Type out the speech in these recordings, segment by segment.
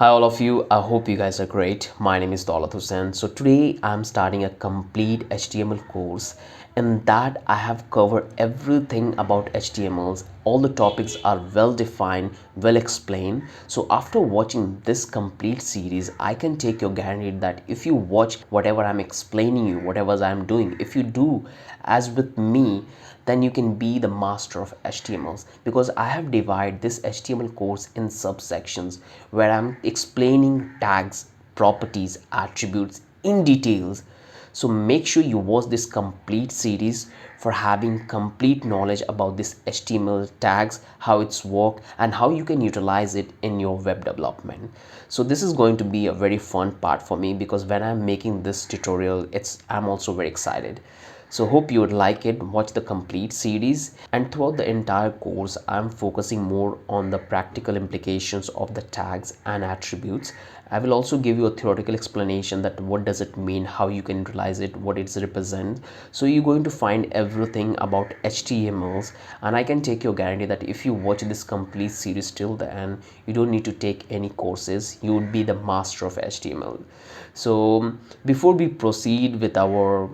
Hi all of you, I hope you guys are great. My name is Daulat Hussain. So today I'm starting a complete HTML course. In that I have covered everything about HTMLs. All the topics are well defined, well explained. So after watching this complete series, I can take your guarantee that if you watch whatever I'm explaining you, whatever I'm doing, if you do as with me, then you can be the master of HTMLs, because I have divided this HTML course in subsections where I'm explaining tags, properties, attributes in details. So make sure you watch this complete series for having complete knowledge about this HTML tags, how it's work and how you can utilize it in your web development. So this is going to be a very fun part for me, because when I'm making this tutorial, I'm also very excited. So hope you would like it. Watch the complete series, and throughout the entire course I'm focusing more on the practical implications of the tags and attributes. I will also give you a theoretical explanation that what does it mean, how you can utilize it, what it represents. So you're going to find everything about HTMLs, and I can take your guarantee that if you watch this complete series till the end, you don't need to take any courses. You would be the master of HTML. So before we proceed with our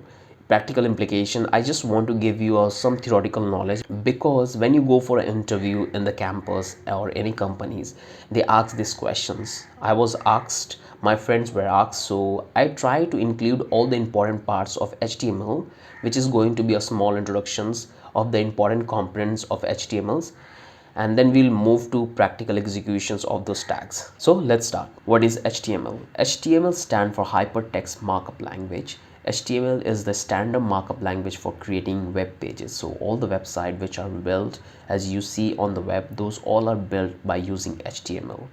practical implication, I just want to give you some theoretical knowledge, because when you go for an interview in the campus or any companies, they ask these questions. I was asked, my friends were asked, so I try to include all the important parts of HTML, which is going to be a small introductions of the important components of HTMLs, and then we'll move to practical executions of those tags. So let's start. What is HTML? HTML stands for Hypertext Markup Language. HTML is the standard markup language for creating web pages. So all the websites which are built as you see on the web, those all are built by using HTML.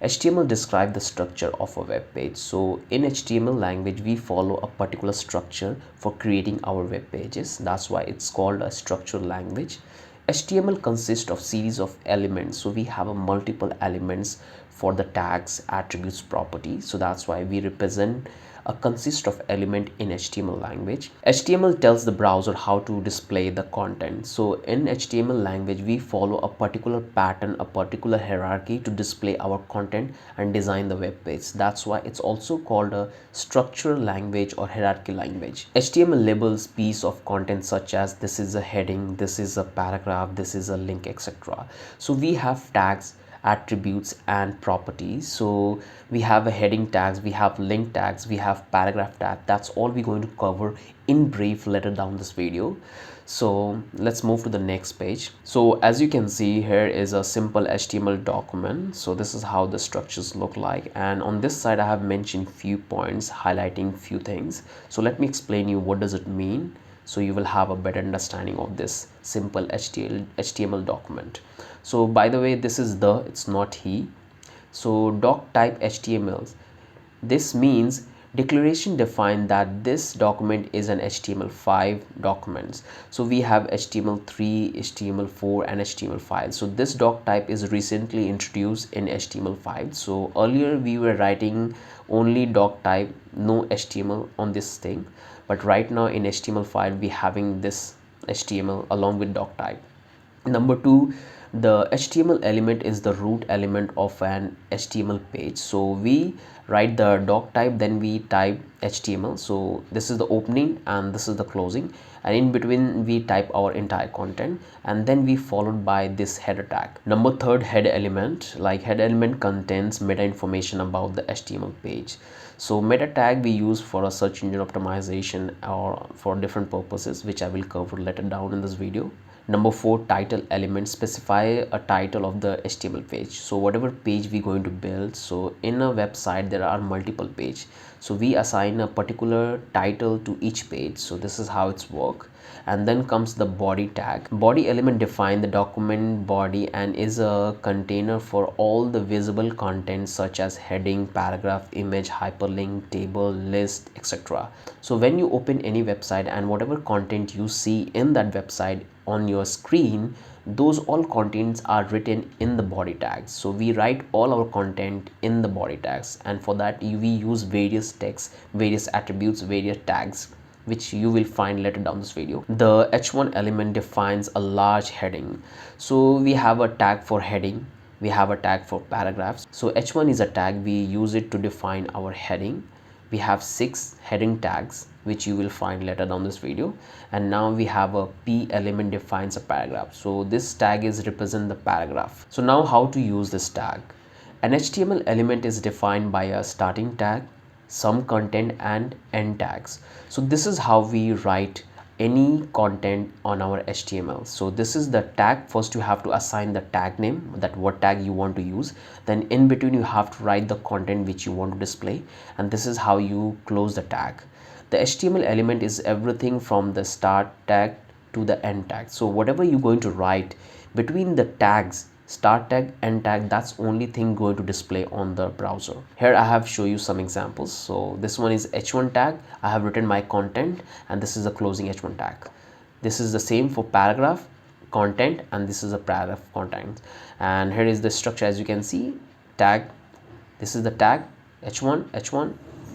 HTML describes the structure of a web page. So in HTML language, we follow a particular structure for creating our web pages. That's why it's called a structured language. HTML consists of series of elements. So we have a multiple elements for the tags, attributes, properties. So that's why we represent a consist of element in HTML language. HTML tells the browser how to display the content. So in HTML language, we follow a particular pattern, a particular hierarchy to display our content and design the web page. That's why it's also called a structural language or hierarchy language. HTML labels piece of content such as this is a heading, this is a paragraph, this is a link, etc. So we have tags, attributes and properties. So we have a heading tags, we have link tags, we have paragraph tag. That's all we're going to cover in brief later down this video. So let's move to the next page. So as you can see, here is a simple HTML document. So this is how the structures look like, and on this side I have mentioned few points highlighting few things. So let me explain you what does it mean, so you will have a better understanding of this simple HTML document. So by the way, this is the, it's not he. So doc type HTML, this means declaration defined that this document is an HTML5 document. So we have HTML3, HTML4 and HTML5. So this doc type is recently introduced in HTML5. So earlier we were writing only doc type, no HTML on this thing, but right now in HTML5 we having this HTML along with doc type. Number two, the HTML element is the root element of an HTML page. So we write the doc type, then we type HTML. So this is the opening and this is the closing, and in between we type our entire content, and then we followed by this header tag. Number third, head element. Like head element contains meta information about the HTML page. So meta tag we use for a search engine optimization or for different purposes, which I will cover later down in this video. Number four, title element specify a title of the HTML page. So whatever page we're going to build, so in a website there are multiple pages, so we assign a particular title to each page. So this is how it's work. And then comes the body tag. Body element define the document body and is a container for all the visible content such as heading, paragraph, image, hyperlink, table, list, etc. So when you open any website and whatever content you see in that website on your screen, those all contents are written in the body tags. So we write all our content in the body tags, and for that we use various text, various attributes, various tags, which you will find later down this video. The h1 element defines a large heading. So we have a tag for heading, We have a tag for paragraphs. So h1 is a tag, we use it to define our heading. We have 6 heading tags which you will find later down this video. And now we have a p element defines a paragraph. So this tag is represent the paragraph. So now how to use this tag. An HTML element is defined by a starting tag, some content and end tags. So this is how we write any content on our HTML. So this is the tag. First you have to assign the tag name, that what tag you want to use. Then in between you have to write the content which you want to display, and this is how you close the tag. The HTML element is everything from the start tag to the end tag. So whatever you're going to write between the tags, start tag, end tag, that's only thing going to display on the browser. Here I have show you some examples. So this one is h1 tag, I have written my content, and this is a closing h1 tag. This is the same for paragraph content, and this is a paragraph content. And here is the structure, as you can see, tag, this is the tag, h1,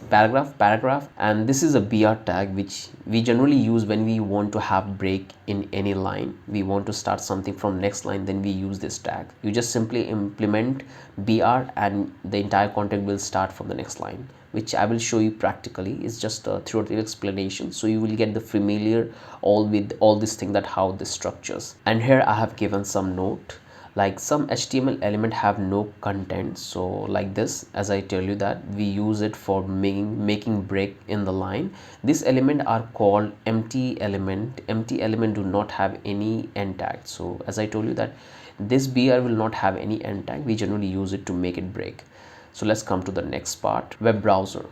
paragraph, and this is a br tag which we generally use when we want to have break in any line. We want to start something from next line, then we use this tag. You just simply implement br and the entire content will start from the next line, which I will show you practically. It's just a theoretical explanation, so you will get the familiar all with all this thing, that how this structures. And here I have given some note, like some HTML element have no content. So like this, as I tell you that we use it for making break in the line. This element are called empty element. Empty element do not have any end tag. So as I told you that this br will not have any end tag, we generally use it to make it break. So let's come to the next part, web browser.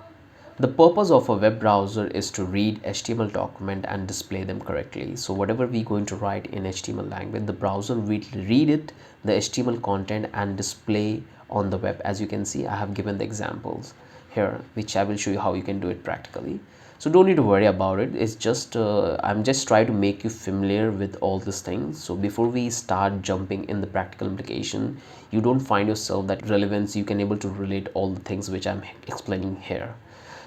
The purpose of a web browser is to read HTML document and display them correctly. So whatever we're going to write in HTML language, the browser will read it, the HTML content, and display on the web. As you can see, I have given the examples here, which I will show you how you can do it practically. So don't need to worry about it. It's just I'm just trying to make you familiar with all these things. So before we start jumping in the practical implication, you don't find yourself that relevance, you can able to relate all the things which I'm explaining here.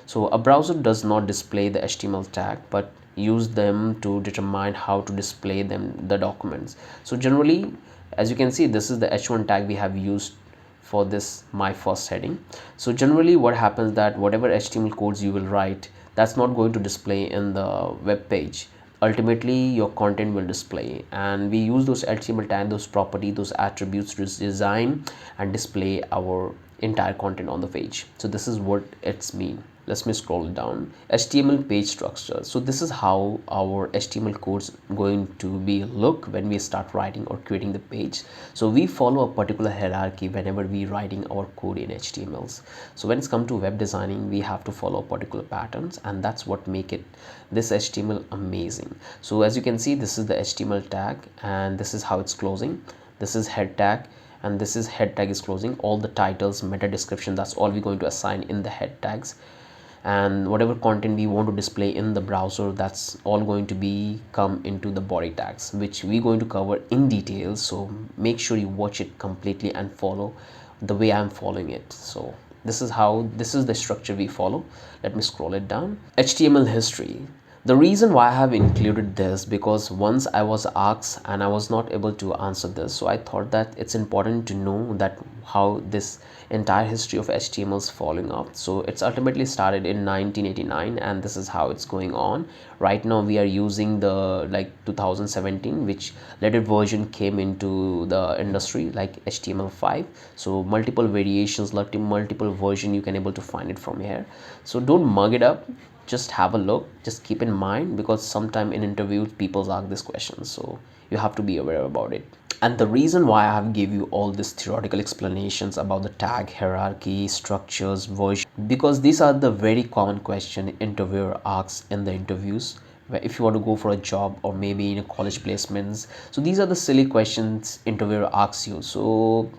So a browser does not display the HTML tag, but use them to determine how to display them, the documents. So generally, as you can see, this is the h1 tag we have used for this my first heading. So generally what happens that whatever HTML codes you will write, that's not going to display in the web page. Ultimately your content will display, and we use those HTML tag, those property, those attributes to design and display our entire content on the page. So this is what it's mean. Let me scroll down. HTML page structure. So this is how our HTML codes going to be look when we start writing or creating the page. So we follow a particular hierarchy whenever we writing our code in HTMLs. So when it's come to web designing, we have to follow particular patterns, and that's what make it this HTML amazing. So as you can see, this is the HTML tag, and this is how it's closing. This is head tag, and this is head tag is closing. All the titles, meta description, that's all we're going to assign in the head tags. And whatever content we want to display in the browser, that's all going to be come into the body tags, which we're going to cover in detail. So make sure you watch it completely and follow the way I'm following it. So this is the structure we follow. Let me scroll it down. HTML history. The reason why I have included this, because once I was asked and I was not able to answer this, so I thought that it's important to know that how this entire history of HTML is following up. So it's ultimately started in 1989, and this is how it's going on. Right now we are using the 2017, which later version came into the industry, like HTML5. So multiple variations, multiple version, you can able to find it from here. So don't mug it up, just have a look, just keep in mind, because sometime in interviews people ask this question, so you have to be aware about it. And the reason why I have give you all these theoretical explanations about the tag hierarchy, structures, version, because these are the very common question interviewer asks in the interviews, where if you want to go for a job or maybe in a college placements. So these are the silly questions interviewer asks you. So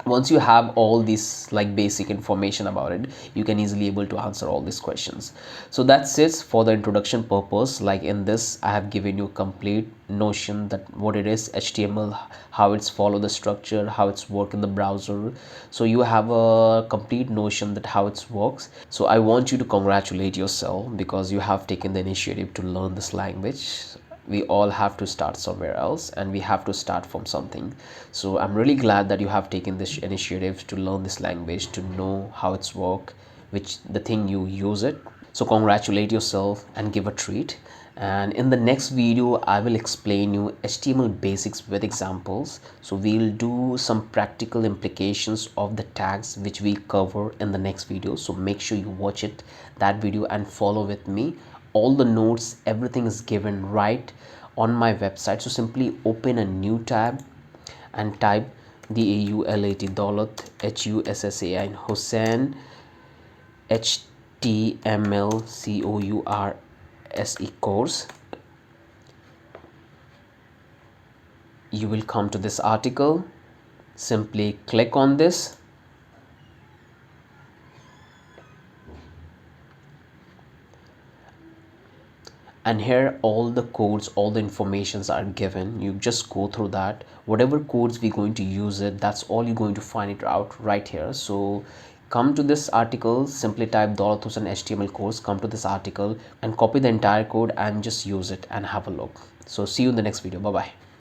once you have all this basic information about it, you can easily able to answer all these questions. So that's it for the introduction purpose. Like in this, I have given you complete notion that what it is HTML, how it's follow the structure, how it's work in the browser. So you have a complete notion that how it works. So I want you to congratulate yourself, because you have taken the initiative to learn this language. we all have to start somewhere else, and we have to start from something. So I'm really glad that you have taken this initiative to learn this language, to know how it's work, which the thing you use it. So congratulate yourself and give a treat. And in the next video I will explain you HTML basics with examples. So we'll do some practical implications of the tags which we cover in the next video. So make sure you watch it, that video, and follow with me. All the notes, everything is given right on my website. So simply open a new tab and type Daulat, Hussain, Hussain, HTML course. You will come to this article. Simply click on this, and here all the codes, all the informations are given. You just go through that, whatever codes we're going to use it, that's all you're going to find it out right here. So come to this article, simply type Daulat Hussain HTML course, come to this article and copy the entire code and just use it and have a look. So see you in the next video. Bye bye.